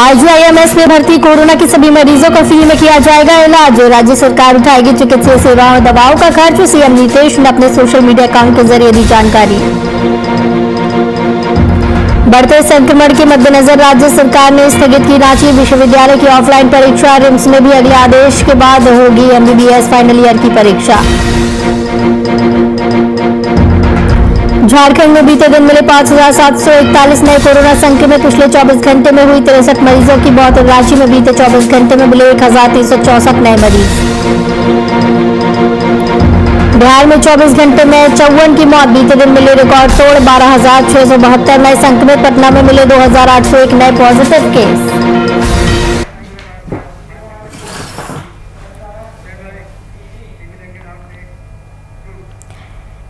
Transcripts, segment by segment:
IGIMS में भर्ती corona के सभी मरीजों का फ्री में किया जाएगा इलाज। राज्य सरकार उठाएगी चिकित्सीय सेवाओं और दवाओं का खर्च। सीएम नीतीश ने अपने सोशल मीडिया अकाउंट के जरिए दी जानकारी। बढ़ते संक्रमण के मद्देनजर राज्य सरकार ने स्थगित की रांची विश्वविद्यालय की ऑफलाइन परीक्षा। रिम्स में भी अगले आदेश के बाद होगी एमबीबीएस फाइनल ईयर की परीक्षा। झारखंड में बीते दिन मिले 5,741 नए कोरोना संक्रमित। पिछले 24 घंटे में हुई 63 मरीजों की मौत। रांची में बीते 24 घंटे में मिले 1,364 नए मरीज। बिहार में 24 घंटे में 54 की मौत। बीते दिन मिले रिकॉर्ड तोड़ 12,672 नए संक्रमित। पटना में मिले 2,801 नए पॉजिटिव केस।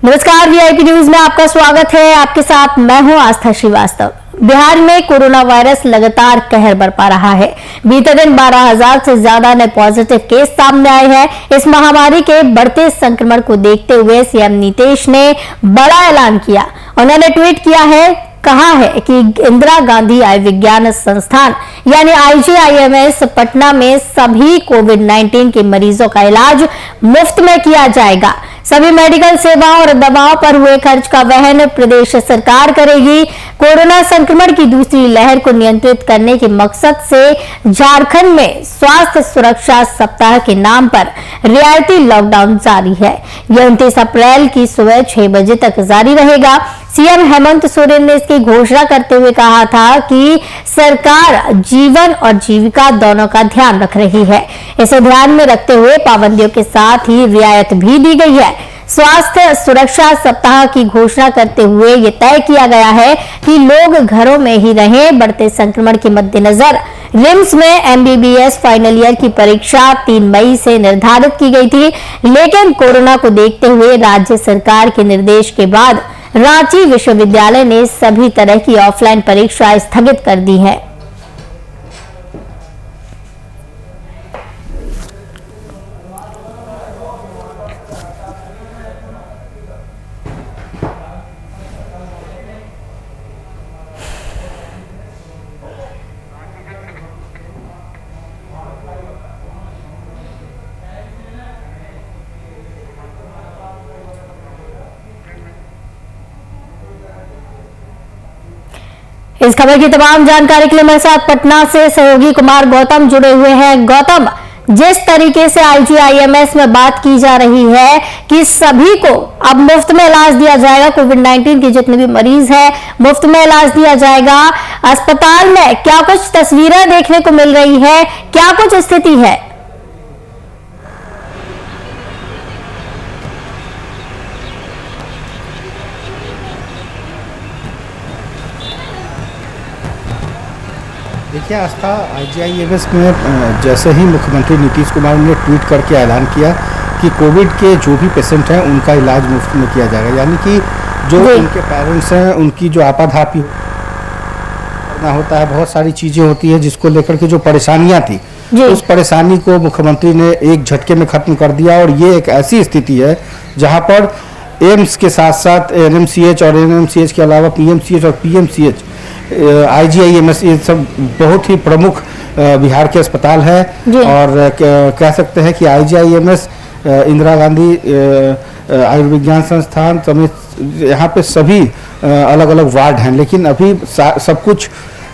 नमस्कार, वीआईपी न्यूज में आपका स्वागत है। आपके साथ मैं हूं आस्था श्रीवास्तव। बिहार में कोरोना वायरस लगातार कहर बरपा रहा है। बीते दिन 12,000 से ज्यादा नए पॉजिटिव केस सामने आए हैं। इस महामारी के बढ़ते संक्रमण को देखते हुए सीएम नीतीश ने बड़ा ऐलान किया। उन्होंने ट्वीट किया है, कहा है कि इंदिरा गांधी आयुर्विज्ञान संस्थान यानी आईजीआईएमएस पटना में सभी कोविड-19 के मरीजों का इलाज मुफ्त में किया जाएगा। सभी मेडिकल सेवाओं और दवाओं पर हुए खर्च का वहन प्रदेश सरकार करेगी। कोरोना संक्रमण की दूसरी लहर को नियंत्रित करने के मकसद से झारखंड में स्वास्थ्य सुरक्षा सप्ताह के नाम पर रियायती लॉकडाउन जारी है। यह 29 अप्रैल की सुबह 6 बजे तक जारी रहेगा। सीएम हेमंत सोरेन ने इसकी घोषणा करते हुए कहा था कि सरकार जीवन और जीविका दोनों का ध्यान रख रही है। इसे ध्यान में रखते हुए पाबंदियों के साथ ही रियायत भी दी गई है। स्वास्थ्य सुरक्षा सप्ताह की घोषणा करते हुए ये तय किया गया है कि लोग घरों में ही रहें। बढ़ते संक्रमण के मद्देनजर रिम्स में एमबीबीएस फाइनल ईयर की परीक्षा 3 मई से निर्धारित की गई थी, लेकिन कोरोना को देखते हुए राज्य सरकार के निर्देश के बाद रांची विश्वविद्यालय ने सभी तरह की ऑफलाइन परीक्षा स्थगित कर दी है। इस खबर की तमाम जानकारी के लिए मेरे साथ पटना से सहयोगी कुमार गौतम जुड़े हुए हैं। गौतम, जिस तरीके से आईजीआईएमएस में बात की जा रही है कि सभी को अब मुफ्त में इलाज दिया जाएगा, कोविड-19 के जितने भी मरीज हैं मुफ्त में इलाज दिया जाएगा, अस्पताल में क्या कुछ तस्वीरें देखने को मिल रही है, क्या कुछ स्थिति है? देखिए आस्था, आईजीआईएमएस में जैसे ही मुख्यमंत्री नीतीश कुमार ने ट्वीट करके ऐलान किया कि कोविड के जो भी पेशेंट हैं उनका इलाज मुफ्त में किया जाएगा, यानी कि जो उनके पेरेंट्स हैं उनकी जो आपाधापी करना होता है, बहुत सारी चीज़ें होती है जिसको लेकर के जो परेशानियां थी उस परेशानी को मुख्यमंत्री ने एक झटके में खत्म कर दिया। और ये एक ऐसी स्थिति है जहाँ पर एम्स के साथ साथ एनएमसीएच और एनएमसीएच के अलावा पीएमसीएच और पीएमसीएच, आईजीआईएमएस, ये सब बहुत ही प्रमुख बिहार के अस्पताल हैं। और कह सकते हैं कि आईजीआईएमएस, इंदिरा गांधी आयुर्विज्ञान संस्थान समेत यहाँ पे सभी अलग अलग वार्ड हैं, लेकिन अभी सब कुछ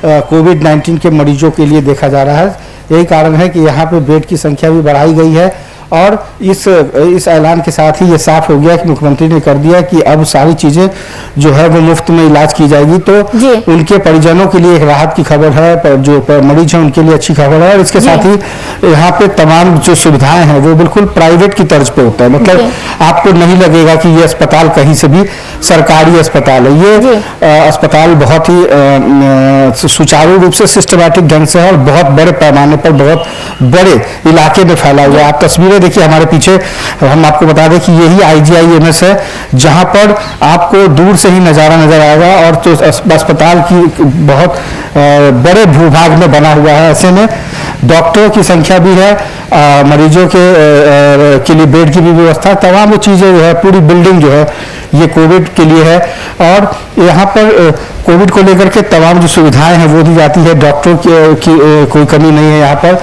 कोविड-19 के मरीजों के लिए देखा जा रहा है। यही कारण है कि यहाँ पे बेड की संख्या भी बढ़ाई गई है। और इस ऐलान के साथ ही ये साफ हो गया कि मुख्यमंत्री ने कर दिया कि अब सारी चीज़ें जो है वो मुफ्त में इलाज की जाएगी। तो उनके परिजनों के लिए एक राहत की खबर है, जो मरीज हैं उनके लिए अच्छी खबर है। और इसके साथ ही यहाँ पे तमाम जो सुविधाएं हैं वो बिल्कुल प्राइवेट की तर्ज पे होता है, मतलब आपको नहीं लगेगा कि ये अस्पताल कहीं से भी सरकारी अस्पताल है। ये अस्पताल बहुत ही सुचारू रूप से सिस्टमैटिक ढंग से है और बहुत बड़े पैमाने पर बहुत बड़े इलाके में फैला हुआ है। आप तस्वीरें देखिए हमारे पीछे, हम आपको बता दें कि यही आईजीआईएमएस है जहां पर आपको दूर से ही नज़ारा नजर आएगा। और तो अस्पताल की बहुत बड़े भूभाग में बना हुआ है, ऐसे में डॉक्टरों की संख्या भी है, मरीजों के लिए बेड की भी व्यवस्था, तमाम वो चीज़ें जो है, पूरी बिल्डिंग जो है ये कोविड के लिए है। और यहाँ पर कोविड को लेकर के तमाम जो सुविधाएं हैं वो दी जाती है, डॉक्टरों की कोई कमी नहीं है यहाँ पर।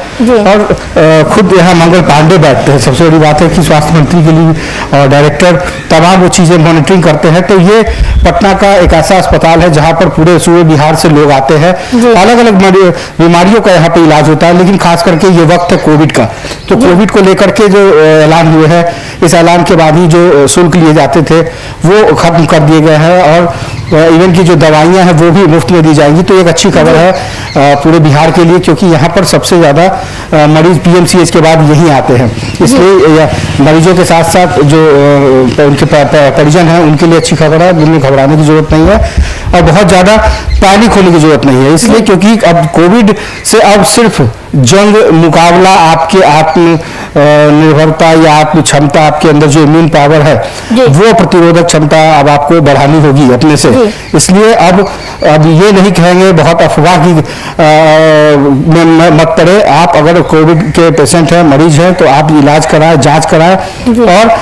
और खुद यहाँ मंगल पांडे बैठते हैं, सबसे बड़ी बात है कि स्वास्थ्य मंत्री के लिए और डायरेक्टर तमाम वो चीज़ें मॉनिटरिंग करते हैं। तो ये पटना का एक ऐसा अस्पताल है जहाँ पर पूरे सूबे बिहार से लोग आते हैं, अलग अलग बीमारियों का यहाँ पे इलाज होता है, लेकिन खास करके ये वक्त है कोविड का। तो कोविड को लेकर के जो ऐलान हुए हैं, इस ऐलान के बाद ही जो शुल्क लिए जाते थे वो खत्म कर दिए गए हैं, और इवन की जो दवाइयां हैं वो भी मुफ्त में दी जाएंगी। तो एक अच्छी खबर है पूरे बिहार के लिए, क्योंकि यहाँ पर सबसे ज़्यादा मरीज पीएमसीएच के बाद यहीं आते हैं। इसलिए मरीजों के साथ साथ जो उनके परिजन हैं उनके लिए अच्छी खबर है, जिनमें घबराने की जरूरत नहीं है और बहुत ज़्यादा पैनिक होने की जरूरत नहीं है। इसलिए क्योंकि अब कोविड से अब सिर्फ जंग मुकाबला, आपके आत्म निर्भरता या आत्म क्षमता, आपके अंदर जो इम्यून पावर है वो प्रतिरोधक क्षमता अब आपको बढ़ानी होगी अपने से। इसलिए अब ये नहीं कहेंगे, बहुत अफवाह की मत पड़े। आप अगर कोविड के पेशेंट हैं, मरीज हैं, तो आप इलाज कराएं, जांच कराएं, और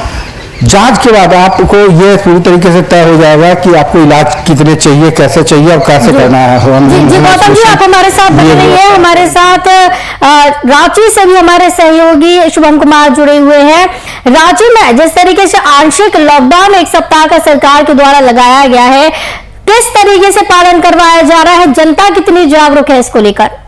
जांच के बाद आपको ये पूरी तरीके से तय हो जाएगा कि आपको इलाज कितने चाहिए, कैसे चाहिए और कैसे करना है। जी गौतम जी, आप हमारे साथ बने रहिए। हमारे साथ रांची से भी हमारे सहयोगी शुभम कुमार जुड़े हुए हैं। रांची में जिस तरीके से आंशिक लॉकडाउन 1 सप्ताह का सरकार के द्वारा लगाया गया है, किस तरीके से पालन करवाया जा रहा है, जनता कितनी जागरूक है इसको लेकर?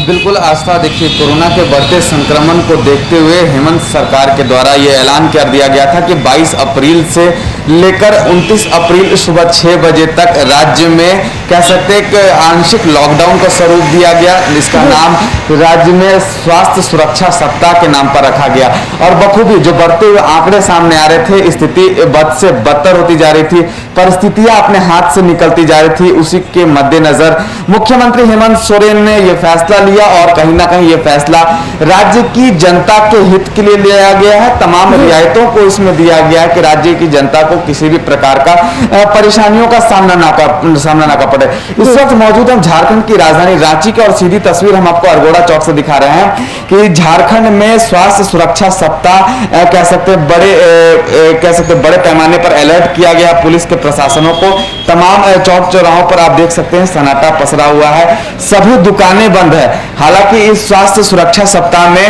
बिल्कुल आस्था, देखिए कोरोना के बढ़ते संक्रमण को देखते हुए हेमंत सरकार के द्वारा ये ऐलान कर दिया गया था कि 22 अप्रैल से लेकर 29 अप्रैल सुबह 6 बजे तक राज्य में कह सकते हैं कि आंशिक लॉकडाउन का स्वरूप दिया गया। इसका नाम राज्य में स्वास्थ्य सुरक्षा सप्ताह के नाम पर रखा गया, और बखूबी जो बढ़ते हुए आंकड़े सामने आ रहे थे, स्थिति बद से बदतर होती जा रही थी, परिस्थितियां अपने हाथ से निकलती जा रही थी, उसी के मद्देनजर मुख्यमंत्री हेमंत सोरेन ने यह फैसला लिया, और कहीं ना कहीं यह फैसला राज्य की जनता के हित के लिए लिया गया है। तमाम रियायतों को इसमें दिया गया है कि राज्य की जनता को किसी भी प्रकार का परेशानियों का सामना ना कर पड़े। इस वक्त मौजूद हम झारखंड की राजधानी रांची की, और सीधी तस्वीर हम आपको अरगोड़ा चौक से दिखा रहे हैं कि झारखंड में स्वास्थ्य सुरक्षा सप्ताह कह सकते बड़े पैमाने पर अलर्ट किया गया पुलिस के प्रशासनों को। तमाम चौक चौराहों पर आप देख सकते हैं सन्नाटा पसरा हुआ है, सभी दुकानें बंद है। हालांकि इस स्वास्थ्य सुरक्षा सप्ताह में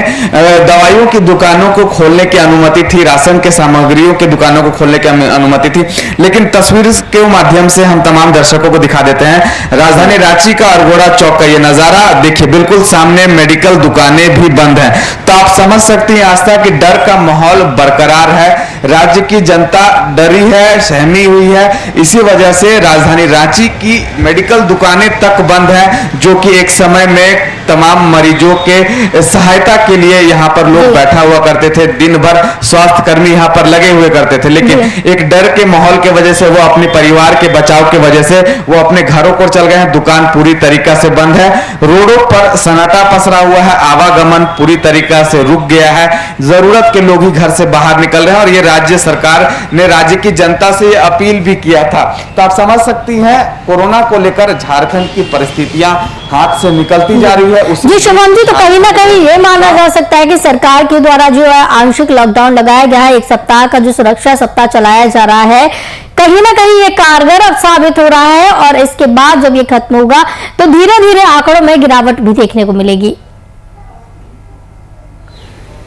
दवाइयों की दुकानों को खोलने की अनुमति थी, राशन के सामग्रियों की दुकानों को खोलने की अनुमति थी, लेकिन तस्वीर के माध्यम से हम तमाम दर्शकों को दिखा देते हैं राजधानी रांची का अरगोड़ा चौक का ये नजारा। देखिए बिल्कुल सामने मेडिकल दुकानें भी बंद हैं, तो आप समझ सकते हैं आस्था की डर का माहौल बरकरार है। राज्य की जनता डरी है, सहमी हुई है, इसी वजह से राजधानी रांची की मेडिकल दुकानें तक बंद हैं, जो कि एक समय में तमाम मरीजों के सहायता के लिए यहाँ पर लोग बैठा हुआ करते थे, दिन भर स्वास्थ्य कर्मी यहाँ पर लगे हुए करते थे, लेकिन एक डर के माहौल के वजह से वो अपने परिवार के बचाव के वजह से वो अपने घरों को चल गए हैं। दुकान पूरी तरीका से बंद है, रोडों पर सन्नाटा पसरा हुआ है, आवागमन पूरी तरीका से रुक गया है, जरूरत के लोग ही घर से बाहर निकल रहे हैं, और ये राज्य सरकार ने राज्य की जनता से अपील भी किया था। तो आप समझ सकती हैं कोरोना को लेकर झारखंड की परिस्थितियां हाथ से निकलती जा रही है। जी शुभम जी, तो कहीं ना कहीं ये माना जा सकता है कि सरकार के द्वारा जो है आंशिक लॉकडाउन लगाया गया है, 1 सप्ताह का जो सुरक्षा सप्ताह चलाया जा रहा है, कहीं ना कहीं ये कारगर अब साबित हो रहा है, और इसके बाद जब ये खत्म होगा तो धीरे धीरे आंकड़ों में गिरावट भी देखने को मिलेगी।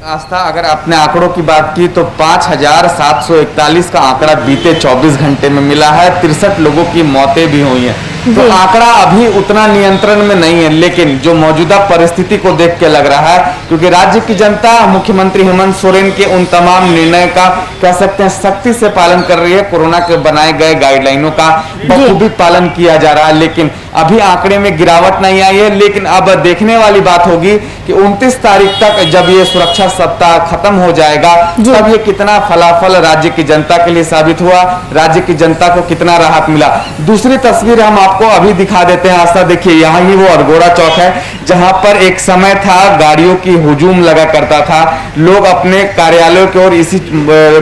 आस्था, अगर अपने आंकड़ों की बात की तो 5741 का आंकड़ा बीते 24 घंटे में मिला है, 63 लोगों की मौतें भी हुई हैं। तो आंकड़ा अभी उतना नियंत्रण में नहीं है, लेकिन जो मौजूदा परिस्थिति को देख के लग रहा है, क्योंकि राज्य की जनता मुख्यमंत्री हेमंत सोरेन के उन तमाम निर्णय का कह सकते हैं सख्ती से पालन कर रही है। कोरोना के बनाए गए गाइडलाइनों का बखूबी पालन किया जा रहा है, लेकिन अभी आंकड़े में गिरावट नहीं आई है। लेकिन अब देखने वाली बात होगी कि 29 तारीख तक जब ये सुरक्षा सप्ताह खत्म हो जाएगा, तब ये कितना फलाफल राज्य की जनता के लिए साबित हुआ, राज्य की जनता को कितना राहत मिला। दूसरी तस्वीर हम आपको अभी दिखा देते हैं आस्था। देखिए यहाँ ही वो अरगोड़ा चौक है, जहां पर एक समय था गाड़ियों की हुजूम लगा करता था, लोग अपने कार्यालयों की ओर इसी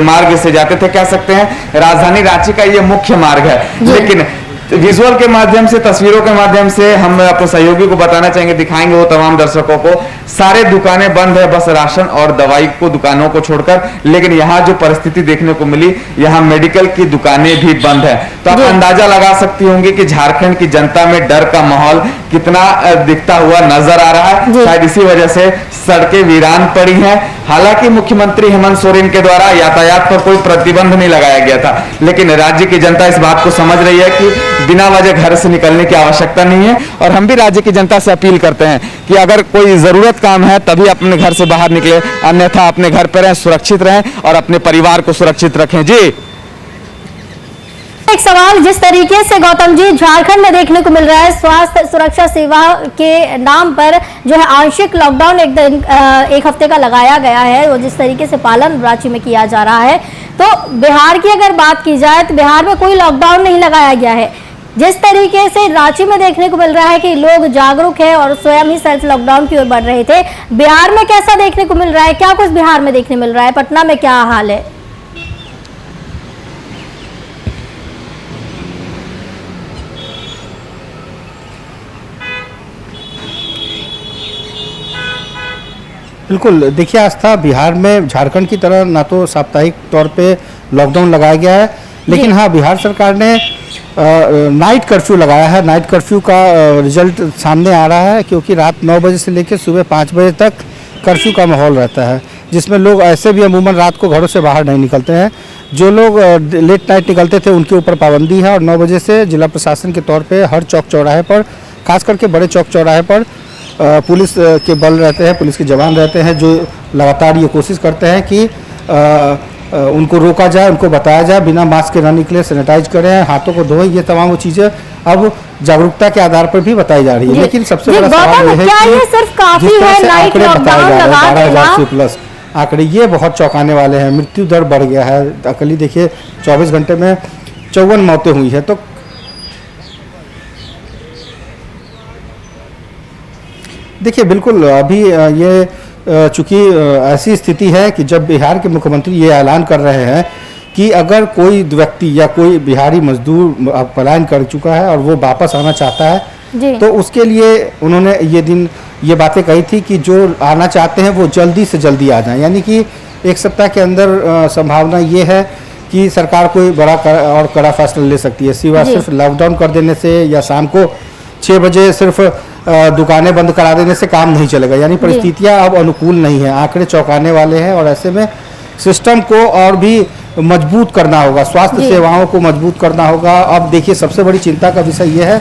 मार्ग से जाते थे। कह सकते हैं राजधानी रांची का ये मुख्य मार्ग है, लेकिन विजुअल के माध्यम से, तस्वीरों के माध्यम से हम अपने सहयोगी को बताना चाहेंगे, दिखाएंगे वो तमाम दर्शकों को। सारे दुकानें बंद है, बस राशन और दवाई को दुकानों को छोड़कर। लेकिन यहाँ जो परिस्थिति देखने को मिली, यहाँ मेडिकल की दुकानें भी बंद है। तो आप अंदाजा लगा सकती होंगी कि झारखंड की जनता में डर का माहौल कितना दिखता हुआ नजर आ रहा है। शायद इसी वजह से सड़कें वीरान पड़ी हैं। हालांकि मुख्यमंत्री हेमंत सोरेन के द्वारा यातायात पर कोई प्रतिबंध नहीं लगाया गया था, लेकिन राज्य की जनता इस बात को समझ रही है कि बिना वजह घर से निकलने की आवश्यकता नहीं है। और हम भी राज्य की जनता से अपील करते हैं कि अगर कोई जरूरत काम है तभी अपने घर से बाहर निकले, अन्यथा अपने घर पर रहें, सुरक्षित रहें और अपने परिवार को सुरक्षित रखें। जी, एक सवाल, जिस तरीके से गौतम जी झारखंड में देखने को मिल रहा है, स्वास्थ्य सुरक्षा सेवा के नाम पर जो है आंशिक लॉकडाउन एक हफ्ते का लगाया गया है, वो जिस तरीके से पालन रांची में किया जा रहा है, तो बिहार की अगर बात की जाए तो बिहार में कोई लॉकडाउन नहीं लगाया गया है। जिस तरीके से रांची में देखने को मिल रहा है कि लोग जागरूक है और स्वयं ही सेल्फ लॉकडाउन की ओर बढ़ रहे थे, बिहार में कैसा देखने को मिल रहा है? क्या कुछ बिहार में देखने मिल रहा है? पटना में क्या हाल है? बिल्कुल, देखिए आस्था, बिहार में झारखंड की तरह ना तो साप्ताहिक तौर पे लॉकडाउन लगाया गया है, लेकिन हाँ, बिहार सरकार ने नाइट कर्फ्यू लगाया है। नाइट कर्फ्यू का रिजल्ट सामने आ रहा है, क्योंकि रात 9 बजे से लेकर सुबह 5 बजे तक कर्फ्यू का माहौल रहता है, जिसमें लोग ऐसे भी अमूमन रात को घरों से बाहर नहीं निकलते हैं। जो लोग लेट नाइट निकलते थे उनके ऊपर पाबंदी है, और 9 बजे से जिला प्रशासन के तौर पे हर चौक चौराहे पर, खास करके बड़े चौक चौराहे पर पुलिस के बल रहते हैं, पुलिस के जवान रहते हैं, जो लगातार ये कोशिश करते हैं कि उनको रोका जाए, उनको बताया जाए बिना मास्क के ना निकले, सैनिटाइज करें, हाथों को धोएं। ये तमाम वो चीज़ें अब जागरूकता के आधार पर भी बताई जा रही है। लेकिन सबसे बड़ा सवाल ये है कि जिस तरह से आंकड़े बताए जा रहे हैं 12,000 से प्लस आंकड़े, ये बहुत चौंकाने वाले हैं। मृत्यु दर बढ़ गया है। अकली देखिए 24 घंटे में 54 मौतें हुई है। तो देखिए बिल्कुल, अभी ये चूंकि ऐसी स्थिति है कि जब बिहार के मुख्यमंत्री ये ऐलान कर रहे हैं कि अगर कोई व्यक्ति या कोई बिहारी मजदूर पलायन कर चुका है और वो वापस आना चाहता है, तो उसके लिए उन्होंने ये बातें कही थी कि जो आना चाहते हैं वो जल्दी से जल्दी आ जाएं। यानी कि एक सप्ताह के अंदर संभावना ये है कि सरकार कोई बड़ा और कड़ा फैसला ले सकती है। सिवा सिर्फ लॉकडाउन कर देने से या शाम को 6 बजे सिर्फ दुकानें बंद करा देने से काम नहीं चलेगा। यानी परिस्थितियां अब अनुकूल नहीं है, आंकड़े चौंकाने वाले हैं, और ऐसे में सिस्टम को और भी मजबूत करना होगा, स्वास्थ्य सेवाओं को मजबूत करना होगा। अब देखिए सबसे बड़ी चिंता का विषय यह है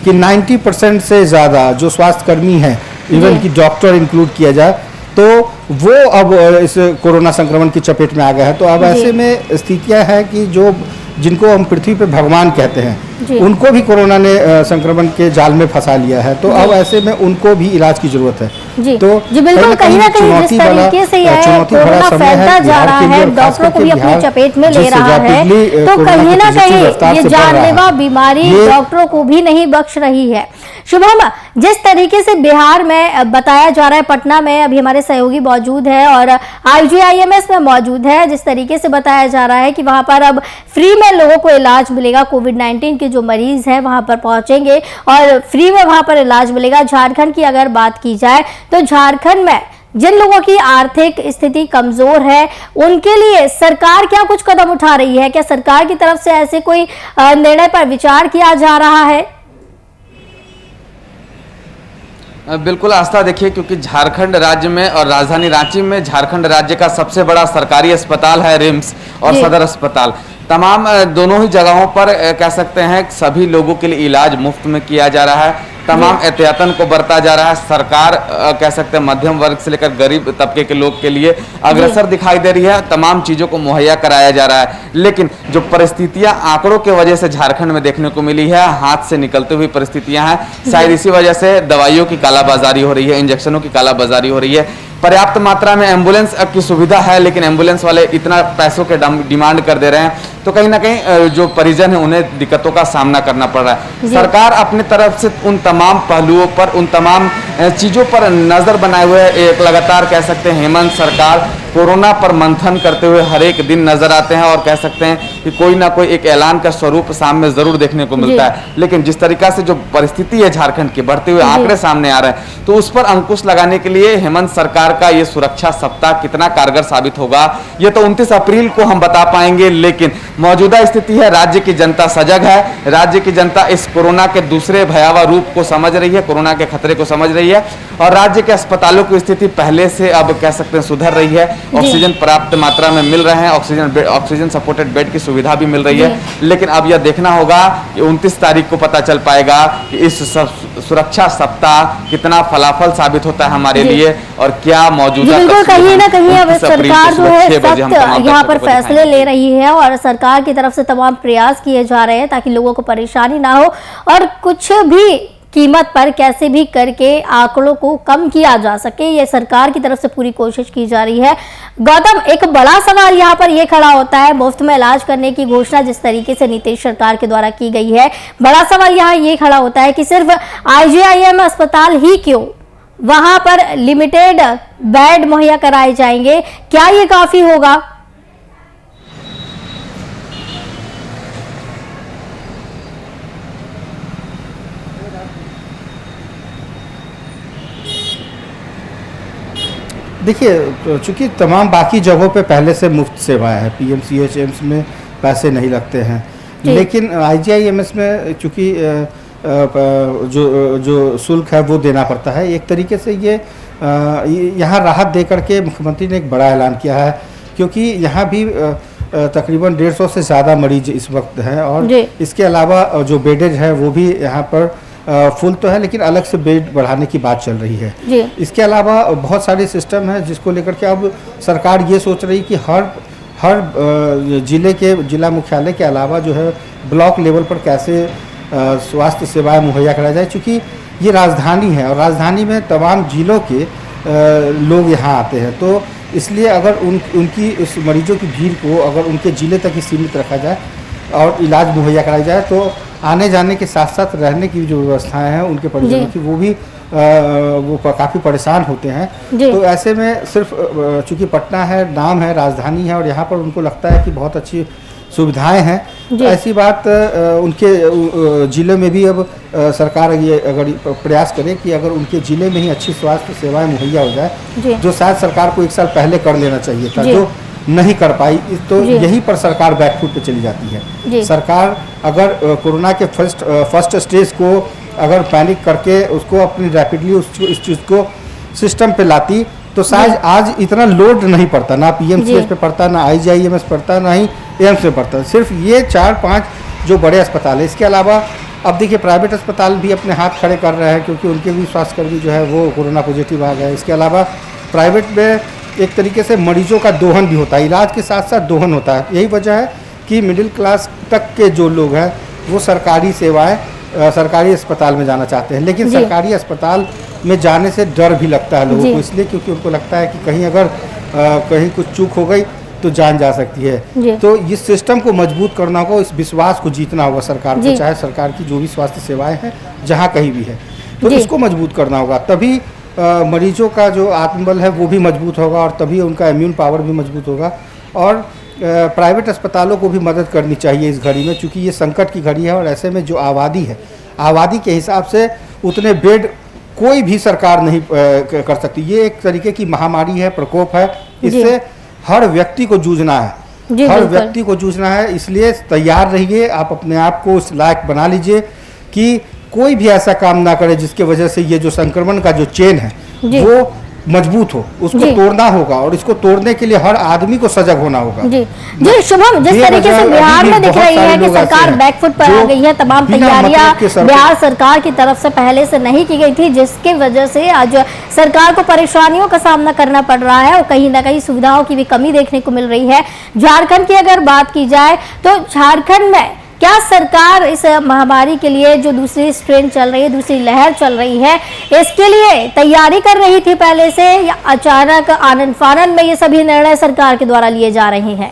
कि 90% से ज़्यादा जो स्वास्थ्यकर्मी हैं, इवन कि डॉक्टर इंक्लूड किया जाए, तो वो अब इस कोरोना संक्रमण की चपेट में आ गया है। तो अब ऐसे में स्थितियां हैं कि जो जिनको हम पृथ्वी पे भगवान कहते हैं, उनको भी कोरोना ने संक्रमण के जाल में फंसा लिया है। तो अब ऐसे में उनको भी इलाज की जरूरत है। तो बिल्कुल, कहीं ना कहीं जिस तरीके से यह कोरोना फैलता जा रहा है, डॉक्टरों को भी अपनी चपेट में ले रहा है, तो कहीं ना कहीं ये जानलेवा बीमारी डॉक्टरों को भी नहीं बख्श रही है। शुभम, जिस तरीके से बिहार में बताया जा रहा है, पटना में अभी हमारे सहयोगी मौजूद है और IGIMS में मौजूद है, जिस तरीके से बताया जा रहा है कि वहां पर अब फ्री में लोगों को इलाज मिलेगा। कोविड-19 के जो मरीज हैं वहां पर पहुंचेंगे और फ्री में वहां पर इलाज मिलेगा। झारखंड की अगर बात की जाए तो झारखंड में जिन लोगों की आर्थिक स्थिति कमजोर है, उनके लिए सरकार क्या कुछ कदम उठा रही है? क्या सरकार की तरफ से ऐसे कोई निर्णय पर विचार किया जा रहा है? बिल्कुल आस्था, देखिए क्योंकि झारखंड राज्य में और राजधानी रांची में झारखंड राज्य का सबसे बड़ा सरकारी अस्पताल है रिम्स और सदर अस्पताल। तमाम दोनों ही जगहों पर कह सकते हैं सभी लोगों के लिए इलाज मुफ्त में किया जा रहा है। तमाम एहतियातन को बरता जा रहा है। सरकार कह सकते हैं मध्यम वर्ग से लेकर गरीब तबके के लोग के लिए अग्रसर दिखाई दे रही है। तमाम चीज़ों को मुहैया कराया जा रहा है। लेकिन जो परिस्थितियां आंकड़ों के वजह से झारखंड में देखने को मिली है, हाथ से निकलती हुई परिस्थितियां हैं। शायद इसी वजह से दवाइयों की कालाबाजारी हो रही है, इंजेक्शनों की कालाबाजारी हो रही है। पर्याप्त मात्रा में एम्बुलेंस की सुविधा है, लेकिन एम्बुलेंस वाले इतना पैसों के डिमांड कर दे रहे हैं, तो कहीं ना कहीं जो परिजन है उन्हें दिक्कतों का सामना करना पड़ रहा है। सरकार अपनी तरफ से उन तमाम पहलुओं पर, उन तमाम चीज़ों पर नज़र बनाए हुए एक लगातार कह सकते हैं हेमंत सरकार कोरोना पर मंथन करते हुए हर एक दिन नजर आते हैं और कह सकते हैं कि कोई ना कोई एक ऐलान का स्वरूप सामने जरूर देखने को मिलता है। लेकिन जिस तरीका से जो परिस्थिति है झारखंड की, बढ़ते हुए आंकड़े सामने आ रहे हैं, तो उस पर अंकुश लगाने के लिए हेमंत सरकार का ये सुरक्षा सप्ताह कितना कारगर साबित होगा, ये तो 29 अप्रैल को हम बता पाएंगे। लेकिन मौजूदा स्थिति है, राज्य की जनता सजग है, राज्य की जनता इस कोरोना के दूसरे भयावह रूप को समझ रही है, कोरोना के खतरे को समझ रही है और राज्य के अस्पतालों की स्थिति पहले से अब कह सकते हैं सुधर रही है। ऑक्सीजन पर्याप्त मात्रा में मिल रहे हैं, ऑक्सीजन सपोर्टेड बेड की सुविधा भी मिल रही है। लेकिन अब यह देखना होगा कि 29 तारीख को पता चल पाएगा कि इस सुरक्षा सप्ताह कितना फलाफल साबित होता है हमारे लिए और क्या मौजूदा बिल्कुल कहीं ना कहीं अब सरकार जो है सख्त यहाँ पर फैसले ले रही है और सरकार की तरफ से तमाम प्रयास किए जा रहे हैं ताकि लोगों को परेशानी ना हो और कुछ भी कीमत पर कैसे भी करके आंकड़ों को कम किया जा सके, ये सरकार की तरफ से पूरी कोशिश की जा रही है। गौतम, एक बड़ा सवाल यहाँ पर ये खड़ा होता है, मुफ्त में इलाज करने की घोषणा जिस तरीके से नीतीश सरकार के द्वारा की गई है, बड़ा सवाल यहाँ ये खड़ा होता है कि सिर्फ IGIM अस्पताल ही क्यों, वहां पर लिमिटेड बेड मुहैया कराए जाएंगे, क्या ये काफी होगा? देखिए, चूंकि तमाम बाकी जगहों पे पहले से मुफ्त सेवाएं हैं, PMCH एम्स में पैसे नहीं लगते हैं, लेकिन IGIMS में चूंकि जो शुल्क है वो देना पड़ता है। एक तरीके से ये यहाँ राहत दे करके मुख्यमंत्री ने एक बड़ा ऐलान किया है, क्योंकि यहाँ भी तकरीबन 150 से ज़्यादा मरीज इस वक्त हैं और इसके अलावा जो बेडेज है वो भी यहाँ पर फुल तो है, लेकिन अलग से बेड बढ़ाने की बात चल रही है। इसके अलावा बहुत सारे सिस्टम है जिसको लेकर के अब सरकार ये सोच रही कि हर जिला मुख्यालय के अलावा जो है ब्लॉक लेवल पर कैसे स्वास्थ्य सेवाएं मुहैया कराई जाए, क्योंकि ये राजधानी है और राजधानी में तमाम जिलों के लोग यहाँ आते हैं। तो इसलिए अगर उनकी उस मरीजों की भीड़ को अगर उनके ज़िले तक ही सीमित रखा जाए और इलाज मुहैया कराया जाए, तो आने जाने के साथ साथ रहने की जो व्यवस्थाएं हैं उनके परिजनों की वो भी वो काफ़ी परेशान होते हैं। तो ऐसे में सिर्फ चूँकि पटना है, नाम है, राजधानी है और यहाँ पर उनको लगता है कि बहुत अच्छी सुविधाएं हैं, तो ऐसी बात उनके ज़िले में भी अब सरकार ये अगर प्रयास करे कि अगर उनके ज़िले में ही अच्छी स्वास्थ्य सेवाएं मुहैया हो जाए, जो शायद सरकार को 1 साल पहले कर लेना चाहिए था, जो नहीं कर पाई, तो यहीं पर सरकार बैकफुट पे चली जाती है। सरकार अगर कोरोना के फर्स्ट स्टेज को अगर पैनिक करके उसको अपनी रैपिडली उस चीज़ को सिस्टम पे लाती, तो शायद आज इतना लोड नहीं पड़ता, ना PMCH पे पड़ता, ना IGIMS पड़ता, ना ही एम्स में पड़ता। सिर्फ ये 4-5 जो बड़े अस्पताल है, इसके अलावा अब देखिए प्राइवेट अस्पताल भी अपने हाथ खड़े कर रहे हैं, क्योंकि उनके भी स्वास्थ्यकर्मी जो है वो कोरोना पॉजिटिव आ गए। इसके अलावा प्राइवेट में एक तरीके से मरीजों का दोहन भी होता है, इलाज के साथ साथ दोहन होता है। यही वजह है कि मिडिल क्लास तक के जो लोग हैं वो सरकारी सेवाएं सरकारी अस्पताल में जाना चाहते हैं, लेकिन सरकारी अस्पताल में जाने से डर भी लगता है लोगों को, इसलिए क्योंकि उनको लगता है कि कहीं अगर कहीं कुछ चूक हो गई तो जान जा सकती है। तो इस सिस्टम को मजबूत करना होगा, इस विश्वास को जीतना होगा सरकार को, चाहे सरकार की जो भी स्वास्थ्य सेवाएं हैं जहाँ कहीं भी है, तो इसको मजबूत करना होगा। तभी मरीजों का जो आत्मबल है वो भी मजबूत होगा और तभी उनका इम्यून पावर भी मजबूत होगा। और प्राइवेट अस्पतालों को भी मदद करनी चाहिए इस घड़ी में, क्योंकि ये संकट की घड़ी है और ऐसे में जो आबादी है, आबादी के हिसाब से उतने बेड कोई भी सरकार नहीं कर सकती। ये एक तरीके की महामारी है, प्रकोप है, इससे हर व्यक्ति को जूझना है, हर व्यक्ति को जूझना है। इसलिए तैयार रहिए, आप अपने आप को उस लायक बना लीजिए कि कोई भी ऐसा काम ना करे जिसके वजह से ये जो संक्रमण का जो चेन है वो मजबूत हो, उसको तोड़ना होगा और इसको तोड़ने के लिए हर आदमी को सजग होना होगा। जी शुभम, जिस तरीके से बिहार में दिख रही है कि सरकार बैकफुट पर आ गई है, तमाम तैयारियां बिहार सरकार की तरफ से पहले से नहीं की गई थी, जिसके वजह से आज सरकार को परेशानियों का सामना करना पड़ रहा है और कहीं ना कहीं सुविधाओं की भी कमी देखने को मिल रही है। झारखंड की अगर बात की जाए तो झारखंड में क्या सरकार इस महामारी के लिए जो दूसरी स्ट्रेन चल रही है, दूसरी लहर चल रही है, इसके लिए तैयारी कर रही थी पहले से, या अचानक आनन फानन में ये सभी निर्णय सरकार के द्वारा लिए जा रहे हैं?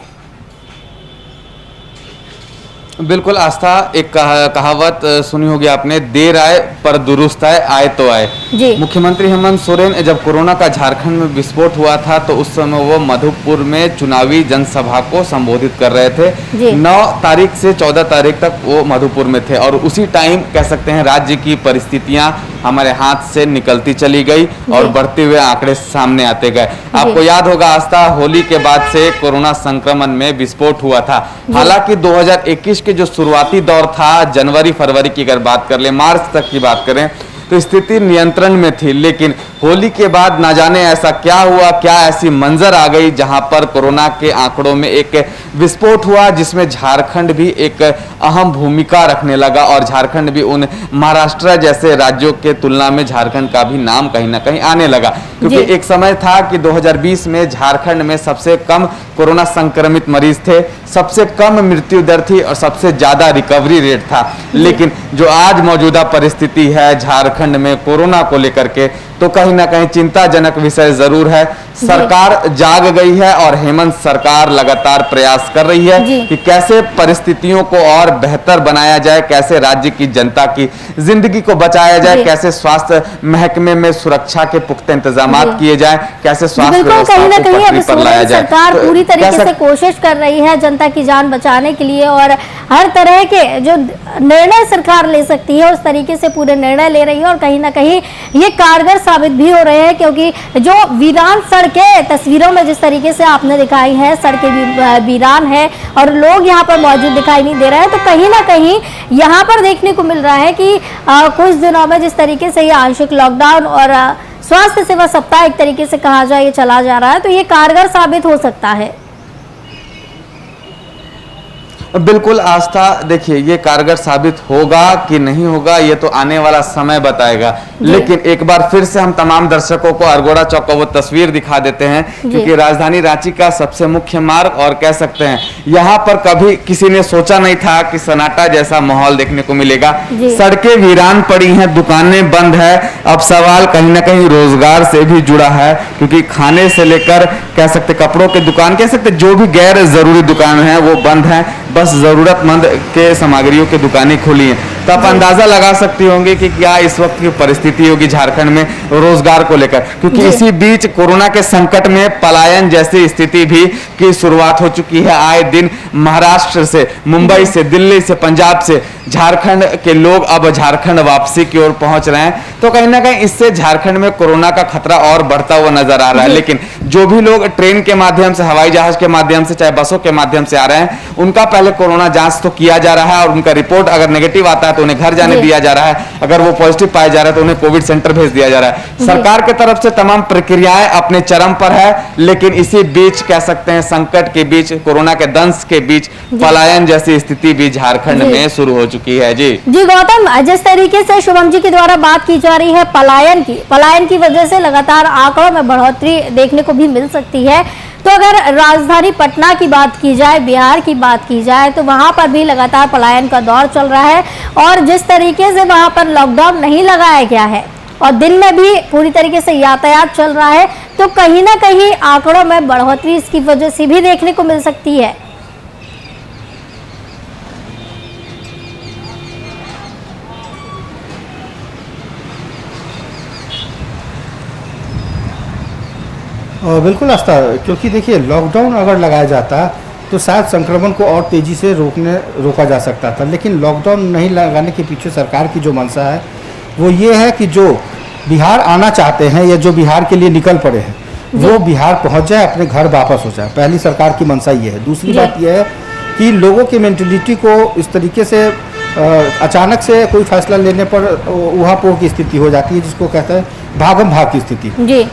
बिल्कुल आस्था, एक कहावत सुनी होगी आपने, देर आए पर दुरुस्त आए, आए तो आए। जी। मुख्यमंत्री हेमंत सोरेन जब कोरोना का झारखंड में विस्फोट हुआ था तो उस समय वो मधुपुर में चुनावी जनसभा को संबोधित कर रहे थे। जी। 9 तारीख से 14 तारीख तक वो मधुपुर में थे और उसी टाइम कह सकते हैं राज्य की परिस्थितियां हमारे हाथ से निकलती चली गई और बढ़ते हुए आंकड़े सामने आते गए। आपको याद होगा आस्था, होली के बाद से कोरोना संक्रमण में विस्फोट हुआ था। हालांकि 2021 के जो शुरुआती दौर था, जनवरी फरवरी की अगर बात कर ले, मार्च तक की बात करें तो स्थिति नियंत्रण में थी, लेकिन होली के बाद ना जाने ऐसा क्या हुआ, क्या ऐसी मंजर आ गई जहां पर कोरोना के आंकड़ों में एक विस्फोट हुआ, जिसमें झारखंड भी एक अहम भूमिका रखने लगा और झारखंड भी उन महाराष्ट्र जैसे राज्यों के तुलना में झारखंड का भी नाम कहीं ना कहीं आने लगा। क्योंकि एक समय था कि 2020 में झारखंड में सबसे कम कोरोना संक्रमित मरीज थे, सबसे कम मृत्यु दर थी और सबसे ज्यादा रिकवरी रेट था। लेकिन जो आज मौजूदा परिस्थिति है झारखंड में कोरोना को लेकर के, तो कहीं ना कहीं चिंताजनक विषय जरूर है। सरकार जाग गई है और हेमंत सरकार लगातार प्रयास कर रही है कि कैसे परिस्थितियों को और बेहतर बनाया जाए, कैसे राज्य की जनता की जिंदगी को बचाया जाए, कैसे स्वास्थ्य महकमे में सुरक्षा के पुख्ता इंतजाम किए जाए, कैसे स्वास्थ्य व्यवस्था को पटरी पर लाया जाए। सरकार पूरी तरीके से कोशिश कर रही है जनता की जान बचाने के लिए और हर तरह के जो निर्णय सरकार ले सकती है उस तरीके से पूरे निर्णय ले रही है और कहीं ना कहीं ये कारगर साबित भी हो रहे हैं। क्योंकि जो वीरान सड़कें तस्वीरों में जिस तरीके से आपने दिखाई है, सड़कें भी वीरान है और लोग यहाँ पर मौजूद दिखाई नहीं दे रहे हैं, तो कहीं ना कहीं यहाँ पर देखने को मिल रहा है कि कुछ दिनों में जिस तरीके से ये आंशिक लॉकडाउन और स्वास्थ्य सेवा सप्ताह एक तरीके से कहा जाए ये चला जा रहा है, तो ये कारगर साबित हो सकता है। बिल्कुल आस्था, देखिए ये कारगर साबित होगा कि नहीं होगा ये तो आने वाला समय बताएगा। लेकिन एक बार फिर से हम तमाम दर्शकों को अरगोड़ा चौक का वो तस्वीर दिखा देते हैं, क्योंकि राजधानी रांची का सबसे मुख्य मार्ग और कह सकते हैं यहाँ पर कभी किसी ने सोचा नहीं था कि सन्नाटा जैसा माहौल देखने को मिलेगा। सड़कें वीरान पड़ी हैं, दुकानें बंद है। अब सवाल कहीं ना कहीं रोजगार से भी जुड़ा है, क्योंकि खाने से लेकर कह सकते कपड़ों के दुकान, कह सकते जो भी गैर जरूरी दुकान है वो बंद है, बस जरूरतमंद के सामग्रियों की दुकानें खुली हैं। तो आप अंदाजा लगा सकती होंगे कि क्या इस वक्त की परिस्थिति होगी झारखंड में रोजगार को लेकर, क्योंकि इसी बीच कोरोना के संकट में पलायन जैसी स्थिति भी की शुरुआत हो चुकी है। आए दिन महाराष्ट्र से, मुंबई से, दिल्ली से, पंजाब से झारखंड के लोग अब झारखंड वापसी की ओर पहुंच रहे हैं। तो कहीं ना कहीं इससे झारखंड में कोरोना का खतरा और बढ़ता हुआ नजर आ रहा है। लेकिन जो भी लोग ट्रेन के माध्यम से, हवाई जहाज के माध्यम से, चाहे बसों के माध्यम से आ रहे हैं, उनका पहले कोरोना जांच तो किया जा रहा है और उनका रिपोर्ट अगर नेगेटिव आता है तो उन्हें घर जाने दिया जा रहा है। अगर वो पॉजिटिव पाया जा रहा है तो उन्हें कोविड सेंटर भेज दिया जा रहा है। सरकार की तरफ से तमाम प्रक्रियाएं अपने चरम पर है, लेकिन इसी बीच कह सकते हैं संकट के बीच, कोरोना के दंश के बीच पलायन जैसी स्थिति भी झारखंड में शुरू हो चुकी है। जी गौतम, जिस तरीके से शुभम जी के द्वारा बात की जा रही है पलायन की वजह से लगातार आंकड़ों में बढ़ोतरी देखने को भी मिल सकती है। तो अगर राजधानी पटना की बात की जाए, बिहार की बात की जाए, तो वहां पर भी लगातार पलायन का दौर चल रहा है और जिस तरीके से वहां पर लॉकडाउन नहीं लगाया गया है और दिन में भी पूरी तरीके से यातायात चल रहा है, तो कहीं ना कहीं आंकड़ों में बढ़ोतरी इसकी वजह से भी देखने को मिल सकती है। बिल्कुल आस्था, क्योंकि देखिए लॉकडाउन अगर लगाया जाता तो शायद संक्रमण को और तेज़ी से रोका जा सकता था, लेकिन लॉकडाउन नहीं लगाने के पीछे सरकार की जो मंशा है वो ये है कि जो बिहार आना चाहते हैं या जो बिहार के लिए निकल पड़े हैं वो बिहार पहुंच जाए, अपने घर वापस हो जाए। पहली सरकार की मंशा ये है। दूसरी बात यह है कि लोगों की मेंटलिटी को इस तरीके से अचानक से कोई फैसला लेने पर उहापोह की स्थिति हो जाती है, जिसको कहते हैं भागम भाग की स्थिति।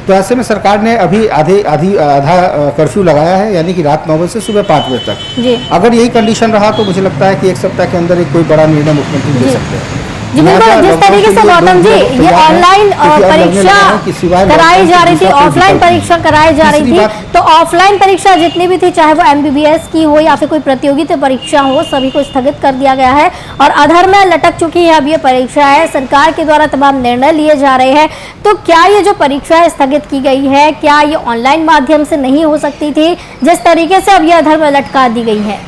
तो ऐसे में सरकार ने अभी आधा कर्फ्यू लगाया है, यानी कि रात 9 बजे से सुबह 5 बजे तक। अगर यही कंडीशन रहा तो मुझे लगता है कि एक सप्ताह के अंदर एक कोई बड़ा निर्णय मुख्यमंत्री ले सकते हैं। जी बिल्कुल, जिस तरीके से गौतम जी ये ऑनलाइन परीक्षा कराई जा रही थी, ऑफलाइन परीक्षा कराई जा रही थी, तो ऑफलाइन परीक्षा जितनी भी थी, चाहे वो MBBS की हो या फिर कोई प्रतियोगिता परीक्षा हो, सभी को स्थगित कर दिया गया है और अधर में लटक चुकी है अब ये परीक्षा है। सरकार के द्वारा तमाम निर्णय लिए जा रहे हैं। तो क्या ये जो परीक्षा स्थगित की गई है, क्या ये ऑनलाइन माध्यम से नहीं हो सकती थी जिस तरीके से अब ये अधर में लटका दी गई है?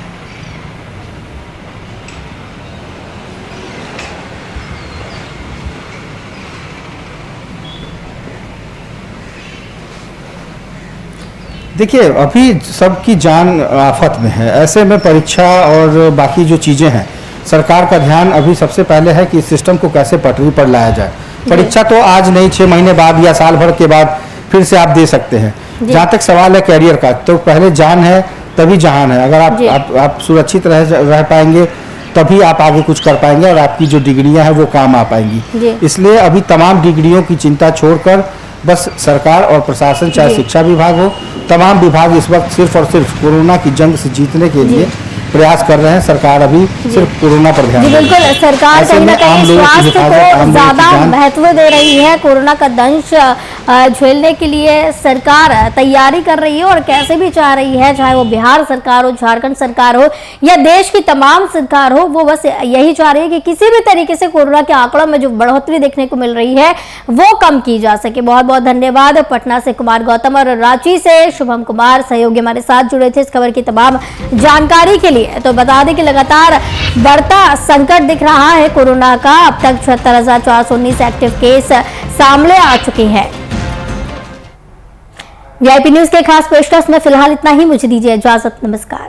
देखिए, अभी सबकी जान आफत में है, ऐसे में परीक्षा और बाकी जो चीज़ें हैं, सरकार का ध्यान अभी सबसे पहले है कि इस सिस्टम को कैसे पटरी पर लाया जाए। परीक्षा तो आज नहीं, 6 महीने बाद या साल भर के बाद फिर से आप दे सकते हैं। जहाँ तक सवाल है कैरियर का, तो पहले जान है तभी जहान है। अगर आप सुरक्षित रह पाएंगे तभी आप आगे कुछ कर पाएंगे और आपकी जो डिग्रियां हैं वो काम आ पाएंगी। इसलिए अभी तमाम डिग्रियों की चिंता छोड़कर बस सरकार और प्रशासन, चाहे शिक्षा विभाग हो, तमाम विभाग इस वक्त सिर्फ और सिर्फ कोरोना की जंग से जीतने के लिए प्रयास कर रहे हैं। सरकार अभी सिर्फ कोरोना पर ध्यान दे रही है। बिल्कुल, सरकार कहीं ना कहीं स्वास्थ्य को ज्यादा महत्व दे रही है। कोरोना का दंश झेलने के लिए सरकार तैयारी कर रही है और कैसे भी चाह रही है, चाहे वो बिहार सरकार हो, झारखंड सरकार हो या देश की तमाम सरकार हो, वो बस यही चाह रही है कि किसी भी तरीके से कोरोना के आंकड़ों में जो बढ़ोतरी देखने को मिल रही है वो कम की जा सके। बहुत बहुत धन्यवाद। पटना से कुमार गौतम और रांची से शुभम कुमार सहयोगी हमारे साथ जुड़े थे इस खबर की तमाम जानकारी के लिए। तो बता दें कि लगातार बढ़ता संकट दिख रहा है कोरोना का। अब तक 76,419 एक्टिव केस सामने आ चुके हैं। वीआईपी न्यूज के खास पेशकश में फिलहाल इतना ही। मुझे दीजिए इजाजत। नमस्कार।